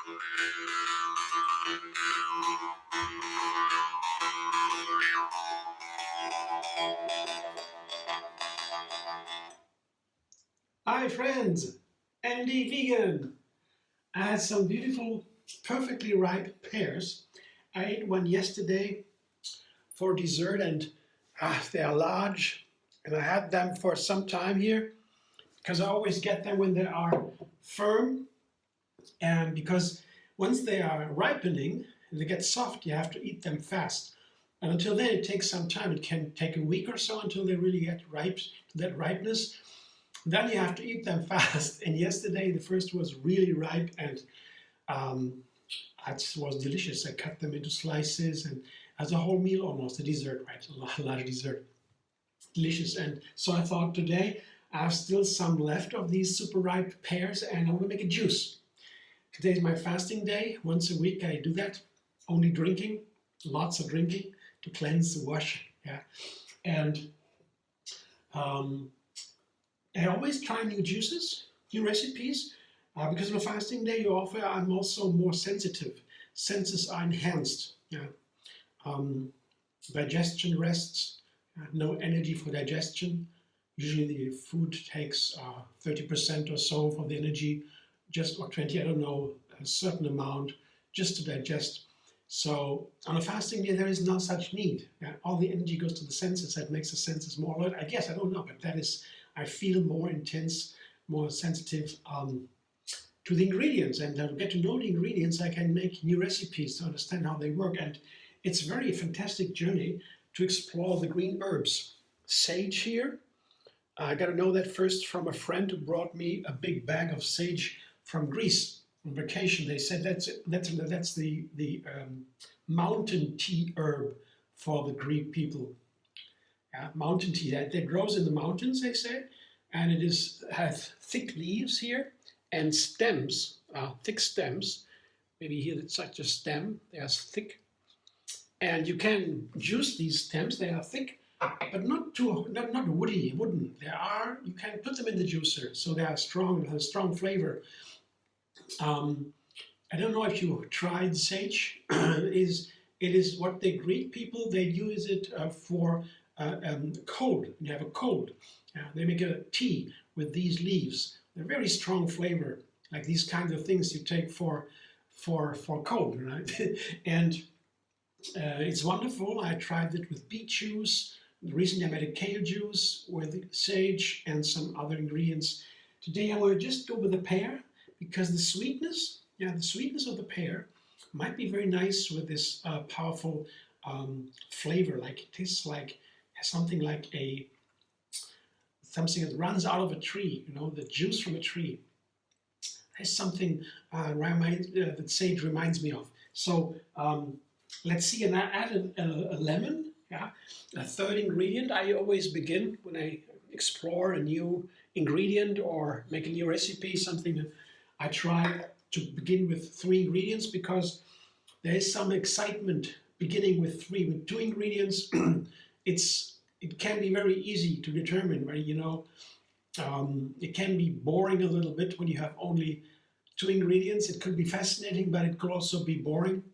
Hi friends, Andy Vegan. I had some beautiful, perfectly ripe pears. I ate one yesterday for dessert and they are large and I had them for some time here because I always get them when they are firm and because once they are ripening and they get soft you have to eat them fast. And until then it takes some time. It can take a week or so until they really get ripe to that ripeness. Then you have to eat them fast. And yesterday the first was really ripe and it was delicious. I cut them into slices and as a whole meal almost, a dessert, right? A lot of dessert. Delicious. And so I thought today I have still some left of these super ripe pears and I'm gonna make a juice. Today is my fasting day. Once a week I do that. Only drinking, lots of drinking to cleanse, to wash. Yeah. And I always try new juices, new recipes, because on a fasting day I'm also more sensitive. Senses are enhanced. Yeah. Digestion rests, no energy for digestion. Usually the food takes 30% or so for the energy, just or 20, I don't know, a certain amount just to digest. So on a fasting day there is no such need. Yeah? All the energy goes to the senses. That makes the senses more alert. I guess, I don't know, but that is, I feel more intense, more sensitive to the ingredients, and to get to know the ingredients I can make new recipes to understand how they work. And it's very a fantastic journey to explore the green herbs. Sage here, I got to know that first from a friend who brought me a big bag of sage from Greece on vacation. They said that's the mountain tea herb for the Greek people. Yeah, mountain tea that grows in the mountains, they say, and it has thick leaves here and stems, thick stems. Maybe here it's such a stem, they are thick, and you can juice these stems. They are thick, but not wooden. You can put them in the juicer, so they are strong, have a strong flavor. I don't know if you tried sage. It is what the Greek people, they use it for cold. You have a cold. They make a tea with these leaves. They're very strong flavor, like these kinds of things you take for cold, right? And it's wonderful. I tried it with beet juice. Recently I made a kale juice with sage and some other ingredients. Today I want to just go with the pear because the sweetness of the pear might be very nice with this powerful flavor. Like it tastes like something like something that runs out of a tree. You know, the juice from a tree. Has something that sage reminds me of. So let's see, and I added a lemon. Yeah, a third ingredient. I always begin when I explore a new ingredient or make a new recipe, something that I try to begin with 3 ingredients because there is some excitement beginning with 3. With 2 ingredients, it can be very easy to determine, right? You know, it can be boring a little bit when you have only 2 ingredients. It could be fascinating, but it could also be boring.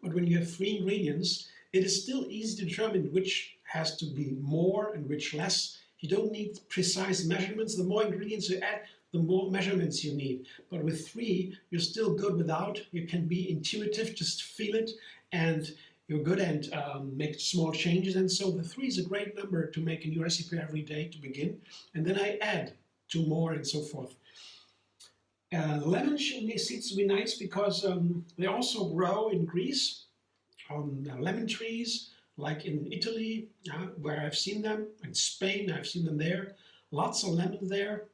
But when you have 3 ingredients, it is still easy to determine which has to be more and which less. You don't need precise measurements. The more ingredients you add, the more measurements you need. But with 3, you're still good without. You can be intuitive, just feel it, and you're good and make small changes. And so the 3 is a great number to make a new recipe every day to begin. And then I add 2 more and so forth. Lemon seeds will be nice because they also grow in Greece on lemon trees, like in Italy, where I've seen them. In Spain, I've seen them there. Lots of lemon there.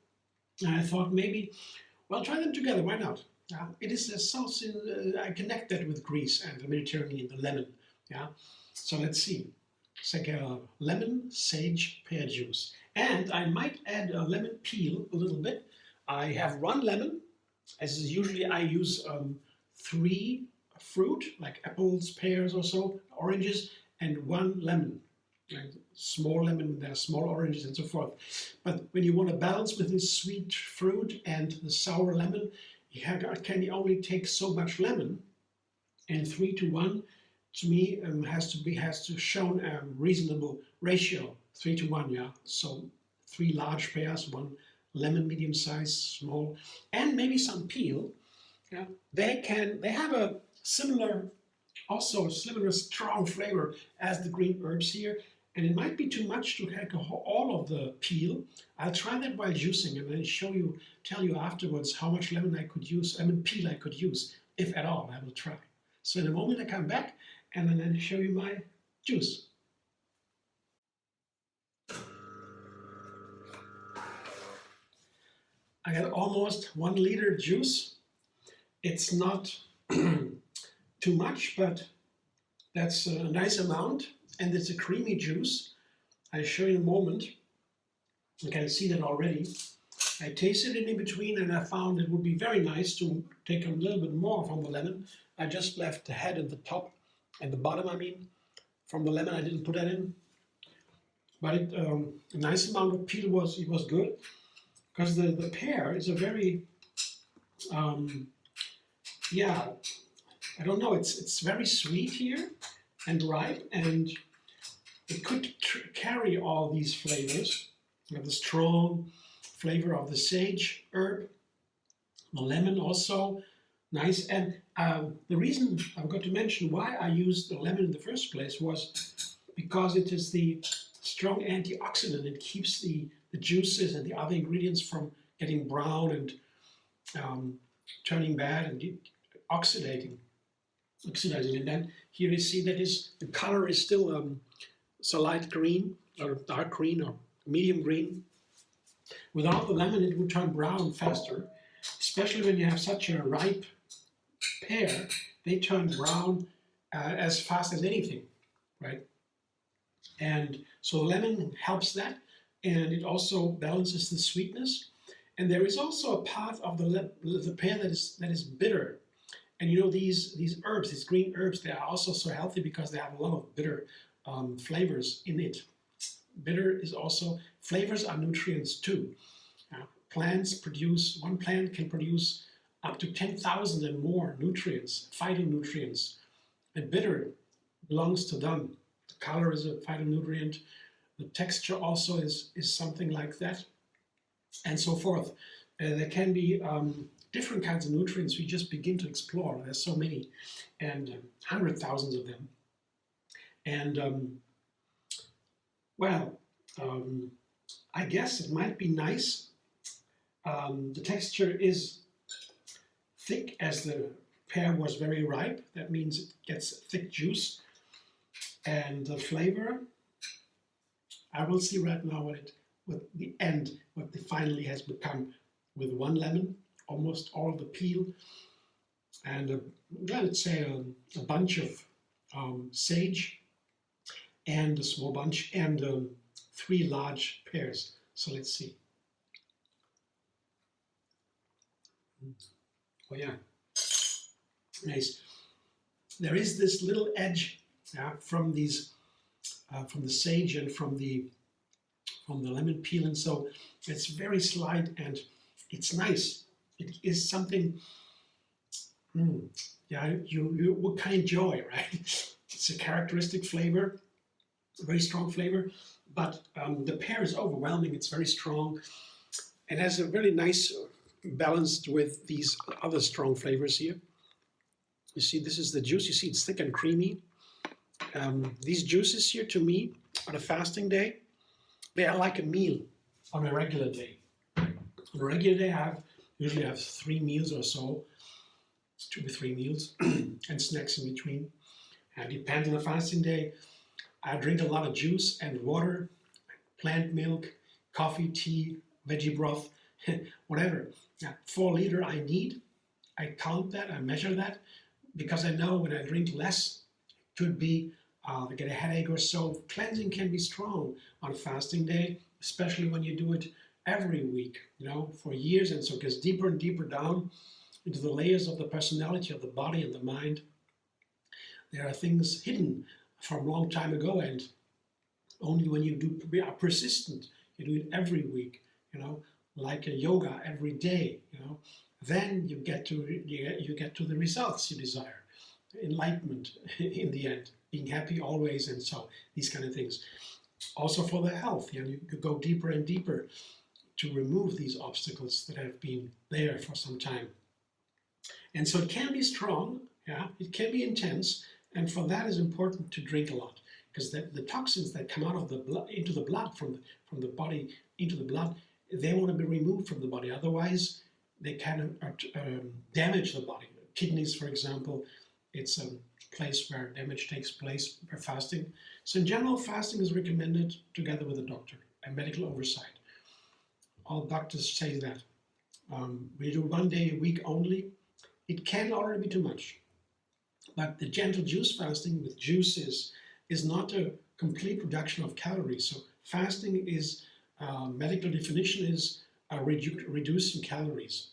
And I thought maybe, well, try them together. Why not? It is a sauce. I connect that with Greece and the Mediterranean, the lemon. Yeah. So let's see. It's like a lemon sage pear juice, and I might add a lemon peel a little bit. I have 1 lemon. As usually, I use 3 fruit, like apples, pears or so, oranges, and 1 lemon. Like small lemon, there are small oranges and so forth. But when you want to balance with this sweet fruit and the sour lemon, can only take so much lemon, and 3 to 1 to me has to show a reasonable ratio, 3 to 1, yeah. So 3 large pears, 1 lemon, medium size, small, and maybe some peel. Yeah, they have a similar, also a similar strong flavor as the green herbs here, and it might be too much to take all of the peel. I'll try that while juicing and then tell you afterwards how much lemon peel I could use, if at all. I will try. So in a moment I come back and then show you my juice. I got almost 1 liter juice. It's not too much, but that's a nice amount, and it's a creamy juice. I'll show you in a moment. You can see that already. I tasted it in between, and I found it would be very nice to take a little bit more from the lemon. I just left the head and the top and the bottom, I mean, from the lemon. I didn't put that in. But a nice amount of peel was good, because the pear is a very, yeah, I don't know, it's very sweet here and ripe, and it could carry all these flavors. You have the strong flavor of the sage herb, the lemon also, nice. And the reason I forgot to mention why I used the lemon in the first place was because it is the strong antioxidant. It keeps the juices and the other ingredients from getting brown and turning bad and oxidizing. And then here you see that the color is still so light green or dark green or medium green. Without the lemon, it would turn brown faster, especially when you have such a ripe pear. They turn brown as fast as anything, right? And so lemon helps that, and it also balances the sweetness. And there is also a part of the pear that is bitter. And you know, these herbs, these green herbs, they are also so healthy because they have a lot of bitter flavors in it. Bitter is also, flavors are nutrients too. One plant can produce up to 10,000 and more nutrients, phytonutrients, and bitter belongs to them. The color is a phytonutrient, the texture also is something like that, and so forth. There can be different kinds of nutrients we just begin to explore. There's so many, and 100,000 of them. And I guess it might be nice. The texture is thick, as the pear was very ripe. That means it gets thick juice. And the flavor, I will see right now what the finally has become with 1 lemon, almost all the peel, and let's say a bunch of sage, and a small bunch, and 3 large pears. So let's see. Oh yeah, nice. There is this little edge from the sage and from the lemon peel, and so it's very slight and it's nice. It is something, you would kind of enjoy, right? It's a characteristic flavor, a very strong flavor, but the pear is overwhelming. It's very strong and has a really nice balanced with these other strong flavors here. You see, this is the juice. You see, it's thick and creamy. These juices here, to me, on a fasting day, they are like a meal on a regular day. On a regular day, I usually have 3 meals or so, 2 to 3 meals, and snacks in between. And depends on the fasting day. I drink a lot of juice and water, plant milk, coffee, tea, veggie broth, whatever. 4 liters I need. I count that, I measure that, because I know when I drink less, it could be I get a headache or so. Cleansing can be strong on a fasting day, especially when you do it every week, for years, and so it gets deeper and deeper down into the layers of the personality of the body and the mind. There are things hidden from a long time ago, and only when you are persistent, you do it every week, like a yoga every day, then you get to the results you desire, enlightenment in the end, being happy always, and so these kind of things. Also for the health, you go deeper and deeper to remove these obstacles that have been there for some time. And so it can be strong, it can be intense, and for that it's important to drink a lot, because the toxins that come out of the blood into the blood from the body into the blood, they want to be removed from the body. Otherwise, they can damage the body. Kidneys, for example, it's a place where damage takes place by fasting. So in general, fasting is recommended together with a doctor and medical oversight. All doctors say that. We do 1 day a week only. It can already be too much. But the gentle juice fasting with juices is not a complete reduction of calories. So fasting is, medical definition is reducing calories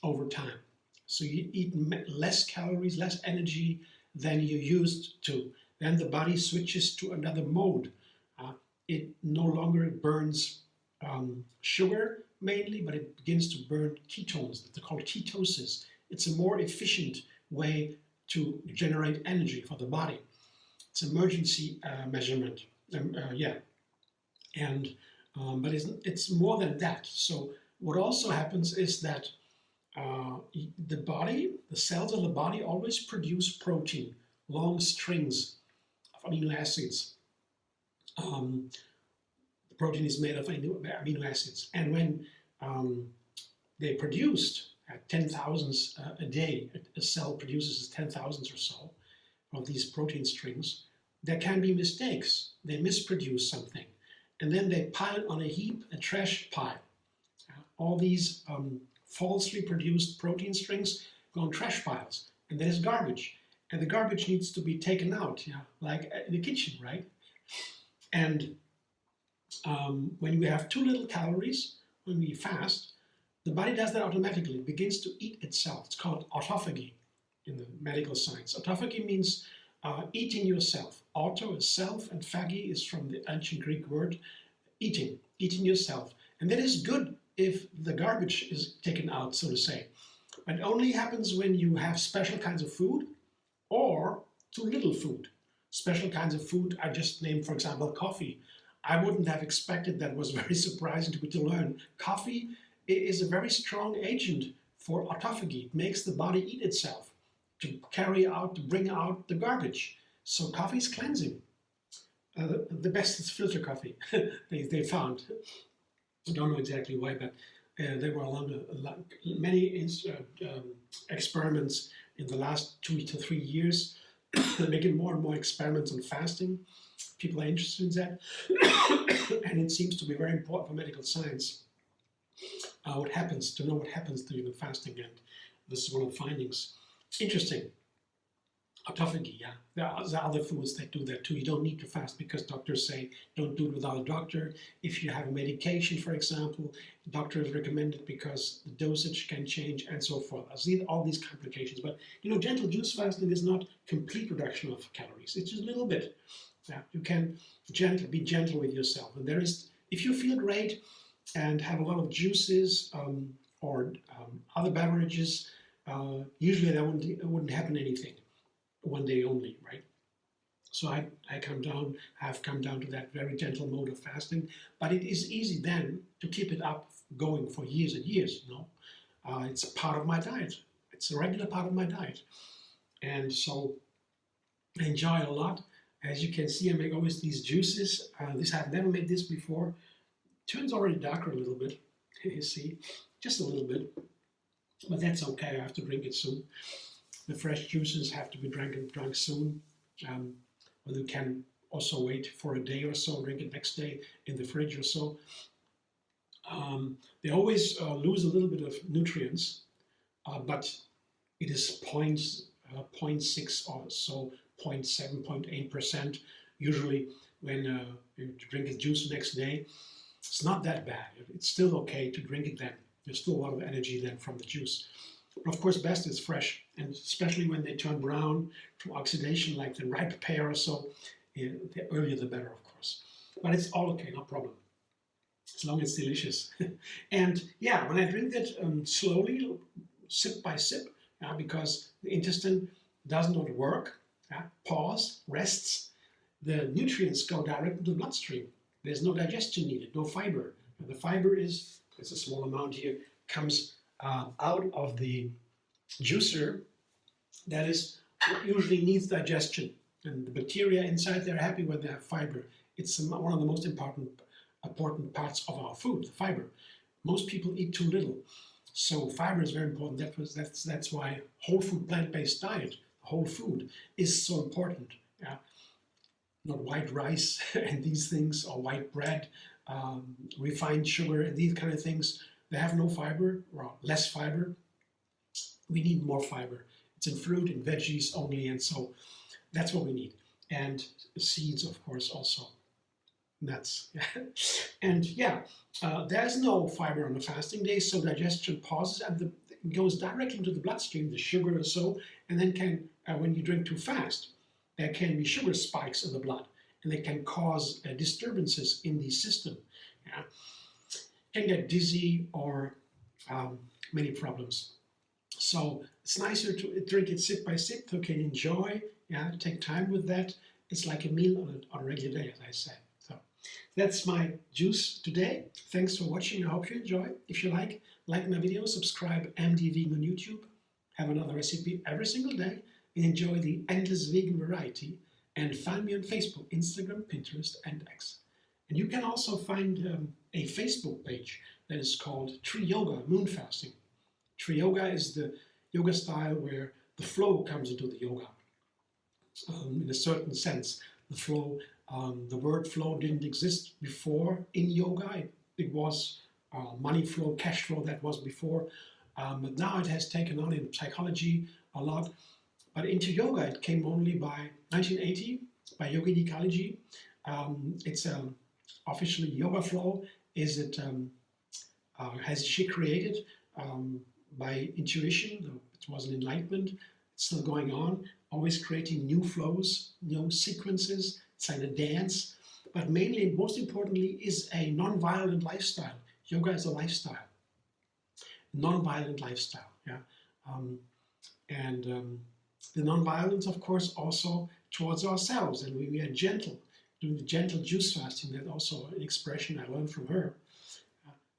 over time. So you eat less calories, less energy than you used to. Then the body switches to another mode. It no longer burns sugar mainly, but it begins to burn ketones. They're called ketosis. It's a more efficient way to generate energy for the body. It's emergency measurement, and but it's more than that. So what also happens is that the cells of the body always produce protein, long strings of amino acids. The protein is made of amino acids, and when they're produced at 10,000s a day, a cell produces 10,000s or so of these protein strings, there can be mistakes. They misproduce something, and then they pile on a heap, a trash pile. All these falsely produced protein strings go on trash piles, and there's garbage, and the garbage needs to be taken out, like in the kitchen, right? And when we have too little calories, when we fast, the body does that automatically. It begins to eat itself. It's called autophagy in the medical science. Autophagy means eating yourself. Auto is self, and phagy is from the ancient Greek word eating yourself. And that is good if the garbage is taken out, so to say. But it only happens when you have special kinds of food or too little food. Special kinds of food I just named, for example, coffee. I wouldn't have expected that. Was very surprising to me to learn. Coffee is a very strong agent for autophagy. It makes the body eat itself to bring out the garbage. So coffee is cleansing. The best is filter coffee, they found. I don't know exactly why, but there were many experiments in the last 2 to 3 years. They're making more and more experiments on fasting. People are interested in that. And it seems to be very important for medical science. To know what happens during the fasting, and this is one of the findings. Interesting. Autophagy, there are other foods that do that too. You don't need to fast because doctors say don't do it without a doctor. If you have a medication, for example, doctors recommend it because the dosage can change and so forth. I see all these complications, but gentle juice fasting is not complete reduction of calories. It's just a little bit. You can be gentle with yourself, and if you feel great and have a lot of juices or other beverages, usually that wouldn't happen anything. 1 day only, right? So I have come down to that very gentle mode of fasting, but it is easy then to keep it up going for years and years. It's a part of my diet. It's a regular part of my diet, and so I enjoy it a lot. As you can see, I make always these juices. I've never made this before. Turns already darker a little bit. You see, just a little bit, but that's okay. I have to drink it soon. The fresh juices have to be drunk soon. Or you can also wait for a day or so, drink it next day in the fridge or so. They always lose a little bit of nutrients, but it is 0.6 or so, 0.7, 0.8% usually when you drink the juice the next day. It's not that bad. It's still okay to drink it then. There's still a lot of energy then from the juice. But of course, best is fresh, and especially when they turn brown from oxidation, like the ripe pear or so, the earlier the better, of course. But it's all okay, no problem. as long as it's delicious. And yeah, when I drink that slowly, sip by sip, because the intestine does not work, pause, rests, the nutrients go direct into the bloodstream. There's no digestion needed, no fiber. The fiber is, there's a small amount here, comes out of the juicer that is what usually needs digestion. And the bacteria inside, they're happy when they have fiber. It's one of the most important parts of our food, the fiber. Most people eat too little. So fiber is very important. That's why whole food plant-based diet, whole food, is so important. Not white rice and these things, or white bread, refined sugar and these kind of things. They have no fiber, or less fiber. We need more fiber. It's in fruit and veggies only, and so that's what we need. And seeds, of course, also. Nuts. And yeah, there's no fiber on a fasting day, so digestion pauses and it goes directly into the bloodstream, the sugar or so, and then when you drink too fast, there can be sugar spikes in the blood, and they can cause disturbances in the system. Yeah? Can get dizzy or many problems. So it's nicer to drink it sip by sip, so you can enjoy, take time with that. It's like a meal on a regular day, as I said. So that's my juice today. Thanks for watching. I hope you enjoy. If you like my video, subscribe MD Vegan on YouTube. Have another recipe every single day. And enjoy the endless vegan variety. And find me on Facebook, Instagram, Pinterest, and X. And you can also find a Facebook page that is called TriYoga, moon fasting. TriYoga is the yoga style where the flow comes into the yoga. In a certain sense, the flow, the word flow didn't exist before in yoga. It was money flow, cash flow, that was before. But now it has taken on in psychology a lot. But into yoga, it came only by 1980 by Yogini Kaliji. It's officially yoga flow. Has she created by intuition? It was an enlightenment. It's still going on, always creating new flows, new sequences. It's like a dance. But mainly, most importantly, is a non-violent lifestyle. Yoga is a lifestyle, non-violent lifestyle. Yeah, the non-violence, of course, also towards ourselves, and we are gentle. Doing the gentle juice fasting, that's also an expression I learned from her.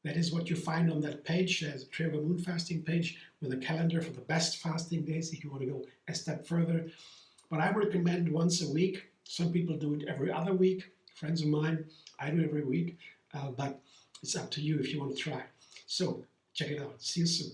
That is what you find on that page. There's a TriYoga moon fasting page with a calendar for the best fasting days if you want to go a step further. But I recommend once a week. Some people do it every other week. Friends of mine, I do it every week. But it's up to you if you want to try. So check it out. See you soon.